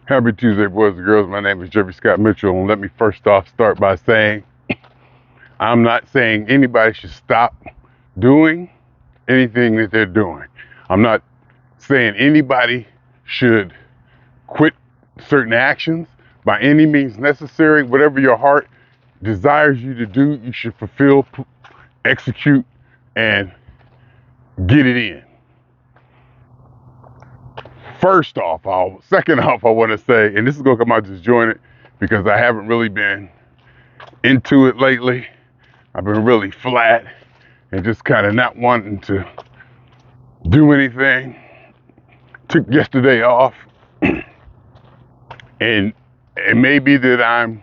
Happy Tuesday, boys and girls. My name is Jeffery Scott Mitchell, and let me first off start by saying I'm not saying anybody should stop doing anything that they're doing. I'm not saying anybody should quit certain actions by any means necessary. Whatever your heart desires you to do, you should fulfill, execute, and get it in. Second off, I want to say, and this is going to come out disjointed because I haven't really been into it lately. I've been really flat and just kind of not wanting to do anything. Took yesterday off, and it may be that I'm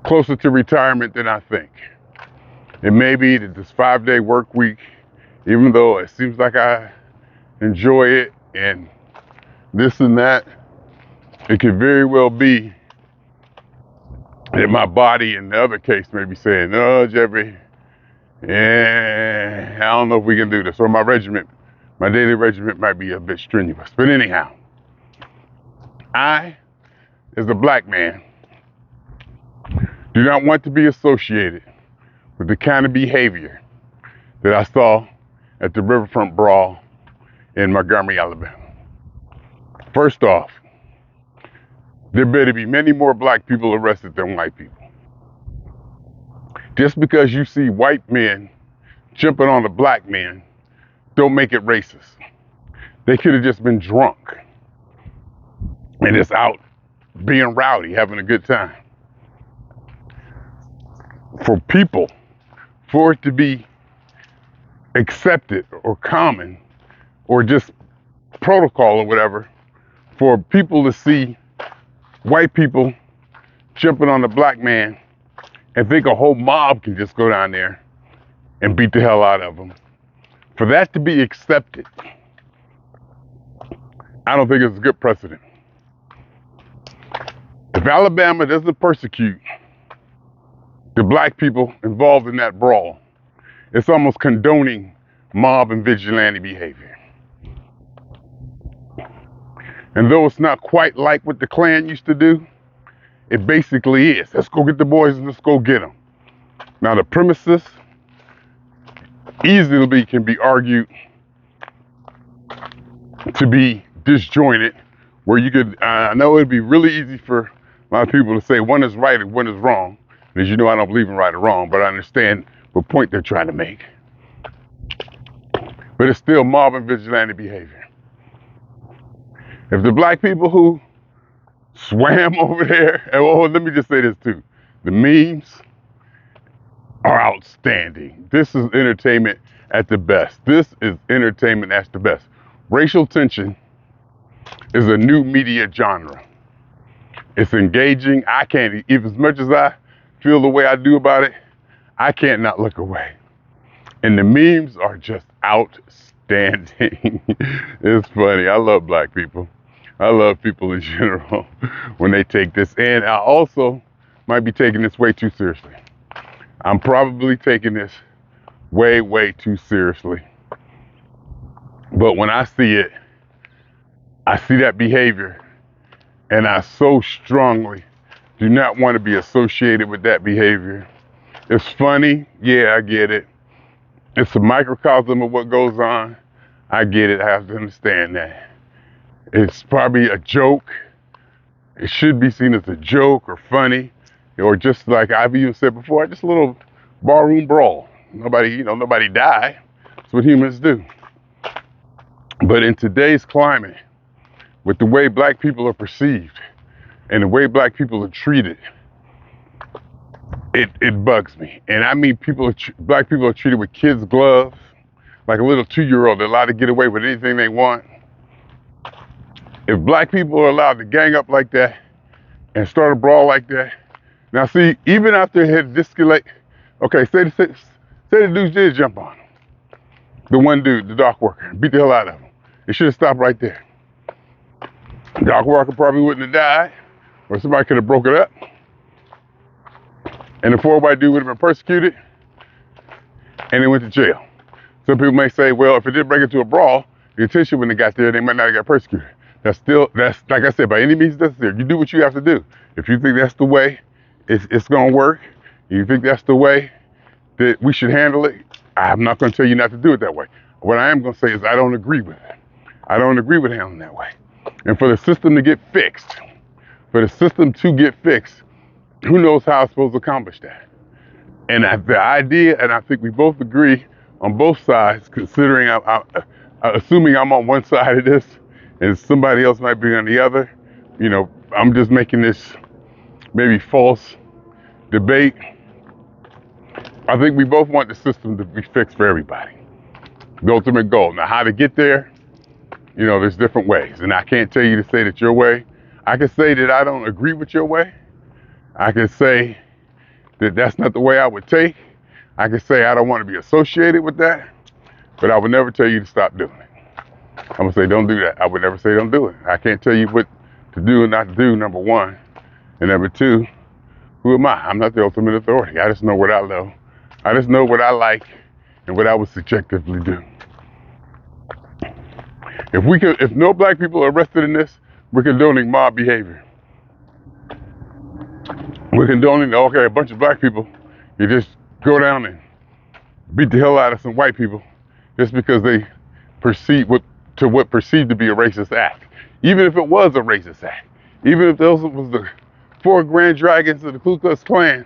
closer to retirement than I think. It may be that this 5-day work week, even though it seems like I enjoy it and this and that, it could very well be that my body in the other case may be saying, no, Jeffrey, I don't know if we can do this. Or my daily regimen might be a bit strenuous. But anyhow, I, as a black man, do not want to be associated with the kind of behavior that I saw at the Riverfront Brawl in Montgomery, Alabama. First off, there better be many more black people arrested than white people. Just because you see white men jumping on the black men, don't make it racist. They could have just been drunk and just out being rowdy, having a good time. For it to be accepted or common or just protocol or whatever, for people to see white people jumping on the black man and think a whole mob can just go down there and beat the hell out of them. For that to be accepted, I don't think it's a good precedent. If Alabama doesn't persecute the black people involved in that brawl, it's almost condoning mob and vigilante behavior. And though it's not quite like what the Klan used to do, it basically is. Let's go get the boys and let's go get them. Now the premises easily can be argued to be disjointed, where you could, I know it'd be really easy for a lot of people to say one is right and one is wrong. As you know, I don't believe in right or wrong, but I understand what point they're trying to make. But it's still mob and vigilante behavior. If the black people who swam over there, and let me just say this too, the memes are outstanding. This is entertainment at the best. This is entertainment at the best. Racial tension is a new media genre. It's engaging. I can't, even as much as I feel the way I do about it, I can't not look away. And the memes are just outstanding. It's funny. I love black people. I love people in general when they take this. And I also might be taking this way too seriously. I'm probably taking this way, way too seriously. But when I see it, I see that behavior, and I so strongly do not want to be associated with that behavior. It's funny. Yeah, I get it. It's a microcosm of what goes on. I get it. I have to understand that. It's probably a joke. It should be seen as a joke or funny, or just like I've even said before, just a little barroom brawl. Nobody died. That's what humans do. But in today's climate, with the way black people are perceived and the way black people are treated, it bugs me. And I mean, black people are treated with kids' gloves, like a little 2-year-old. They're allowed to get away with anything they want. If black people are allowed to gang up like that and start a brawl like that, now see, even after they had escalate, okay, say the dudes did jump on him. The one dude, the dock worker, beat the hell out of him. It should have stopped right there. Dock worker probably wouldn't have died, or somebody could have broke it up. And the poor white dude would have been persecuted, and they went to jail. Some people may say, well, if it did break into a brawl, the attention wouldn't have got there, they might not have got persecuted. That's like I said, by any means necessary. You do what you have to do. If you think that's the way it's going to work, you think that's the way that we should handle it, I'm not going to tell you not to do it that way. What I am going to say is I don't agree with it. I don't agree with handling that way. And for the system to get fixed, who knows how it's supposed to accomplish that? And the idea, and I think we both agree on both sides, considering assuming I'm on one side of this and somebody else might be on the other, I'm just making this maybe false debate. I think we both want the system to be fixed for everybody. The ultimate goal. Now, how to get there, there's different ways. And I can't tell you to say that your way. I can say that I don't agree with your way. I can say that that's not the way I would take. I can say I don't want to be associated with that, but I would never tell you to stop doing it. I'm going to say don't do that. I would never say don't do it. I can't tell you what to do and not to do, number one. And number two, who am I? I'm not the ultimate authority. I just know what I know. I just know what I like and what I would subjectively do. If no black people are arrested in this, we're condoning mob behavior. We're condoning, okay, a bunch of black people, you just go down and beat the hell out of some white people just because they what perceived to be a racist act. Even if it was a racist act, even if those was the 4 grand dragons of the Ku Klux Klan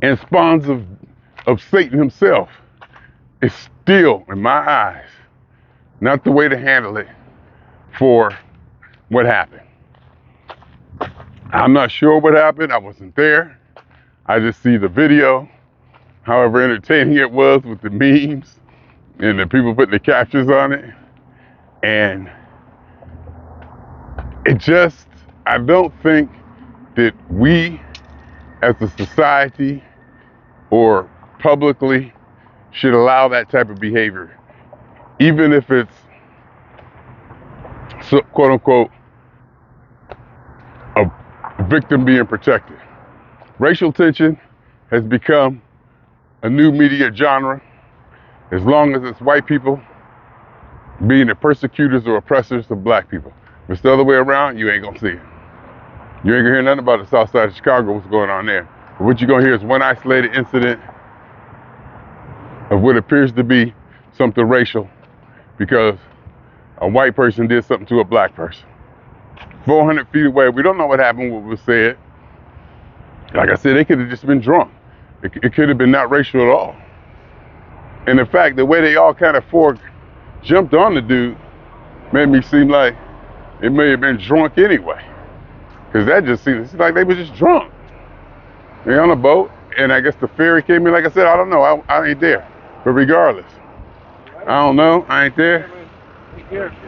and spawns of Satan himself, it's still, in my eyes, not the way to handle it for what happened. I'm not sure what happened. I wasn't there. I just see the video, however entertaining it was with the memes and the people putting the captions on it. And I don't think that we as a society or publicly should allow that type of behavior, even if it's quote unquote a victim being protected. Racial tension has become a new media genre. As long as it's white people being the persecutors or oppressors of black people. If it's the other way around, you ain't gonna see it. You ain't gonna hear nothing about the south side of Chicago, what's going on there. But what you're gonna hear is one isolated incident of what appears to be something racial because a white person did something to a black person. 400 feet away, we don't know what happened, what was said. Like I said, they could have just been drunk. It could have been not racial at all. And in fact, the way they all kind of jumped on the dude made me seem like it may have been drunk anyway. Because that just seems like they were just drunk. They're on a boat, and I guess the ferry came in. Like I said, I don't know. I ain't there. But regardless, I don't know. I ain't there.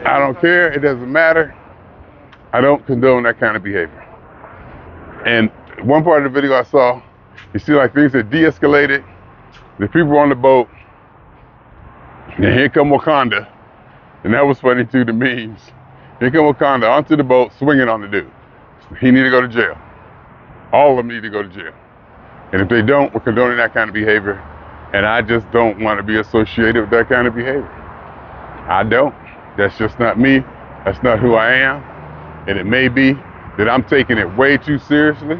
I don't care. It doesn't matter. I don't condone that kind of behavior. And one part of the video I saw, you see like things that de-escalated. The people were on the boat. And here come Wakanda, and that was funny too, the memes. Here come Wakanda onto the boat, swinging on the dude. He need to go to jail. All of them need to go to jail. And if they don't, we're condoning that kind of behavior. And I just don't want to be associated with that kind of behavior. I don't. That's just not me. That's not who I am. And it may be that I'm taking it way too seriously.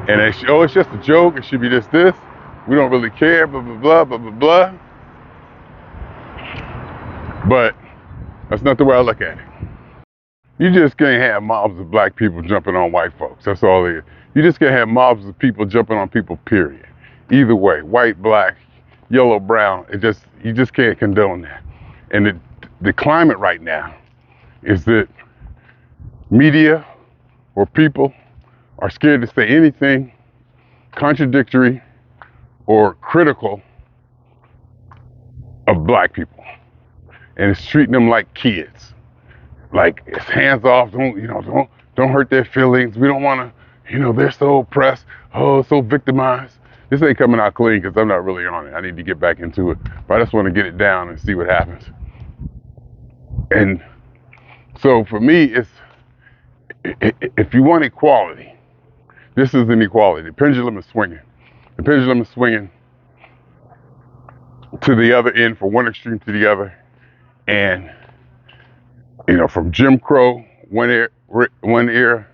And it's just a joke. It should be just this. We don't really care, blah, blah, blah, blah, blah, blah. But that's not the way I look at it. You just can't have mobs of black people jumping on white folks. That's all it is. You just can't have mobs of people jumping on people, period. Either way, white, black, yellow, brown, you just can't condone that. And the climate right now is that media or people are scared to say anything contradictory or critical of black people. And it's treating them like kids. Like, it's hands off, don't hurt their feelings. We don't want to, they're so oppressed, so victimized. This ain't coming out clean because I'm not really on it. I need to get back into it. But I just want to get it down and see what happens. And so for me, if you want equality, this is inequality. The pendulum is swinging. The pendulum is swinging to the other end, from one extreme to the other. And from Jim Crow, one era,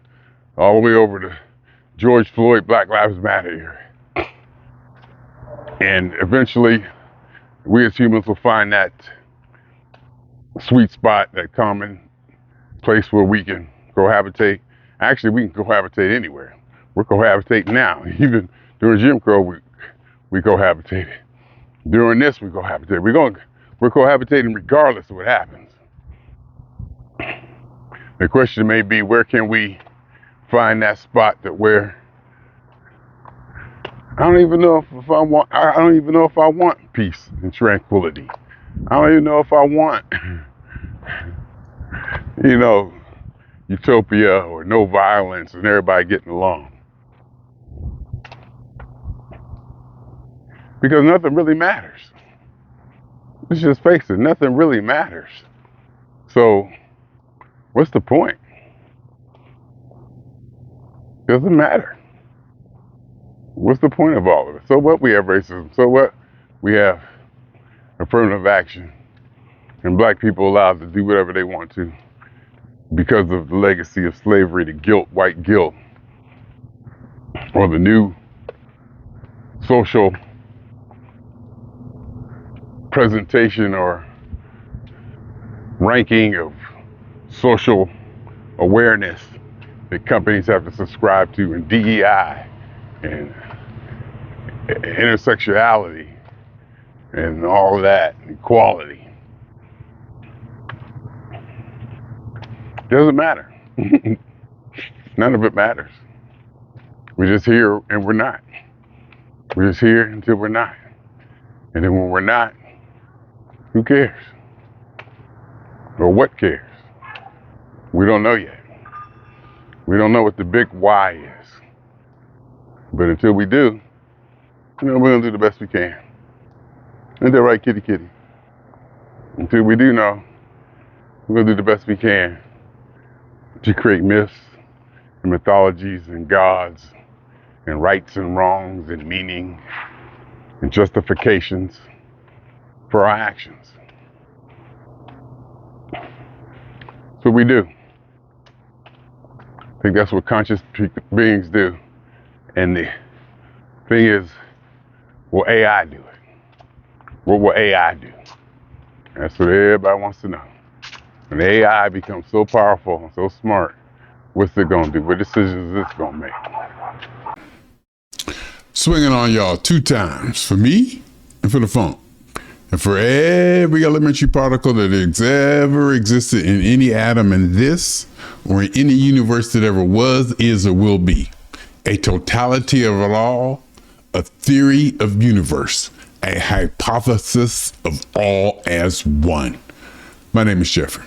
all the way over to George Floyd, Black Lives Matter era. And eventually, we as humans will find that sweet spot, that common place where we can cohabitate. Actually, we can cohabitate anywhere. We're cohabitating now. Even during Jim Crow, we cohabitated. During this, we cohabitate. We're cohabitating regardless of what happens. The question may be, where can we find that spot that where I don't even know if I want peace and tranquility. I don't even know if I want, utopia or no violence and everybody getting along. Because nothing really matters. Let's just face it, nothing really matters. So, what's the point? Doesn't matter. What's the point of all of it? So what we have racism? So what we have affirmative action and black people allowed to do whatever they want to because of the legacy of slavery, the guilt, white guilt, or the new social presentation or ranking of social awareness that companies have to subscribe to, and DEI and intersectionality and all of that, equality. Doesn't matter. None of it matters. We're just here and we're not. We're just here until we're not. And then when we're not, who cares? Or what cares? We don't know yet. We don't know what the big why is. But until we do, we're gonna do the best we can. Ain't that right, kitty kitty? Until we do know, we're gonna do the best we can to create myths and mythologies and gods and rights and wrongs and meaning and justifications for our actions. That's what we do. I think that's what conscious beings do. And the thing is, will AI do it? What will AI do? That's what everybody wants to know. When AI becomes so powerful and so smart, what's it gonna do? What decisions is this gonna make? Swinging on y'all 2 times, for me and for the funk. And for every elementary particle that has ever existed in any atom in this or in any universe that ever was, is, or will be. A totality of it all, a theory of universe, a hypothesis of all as one. My name is Jeffery.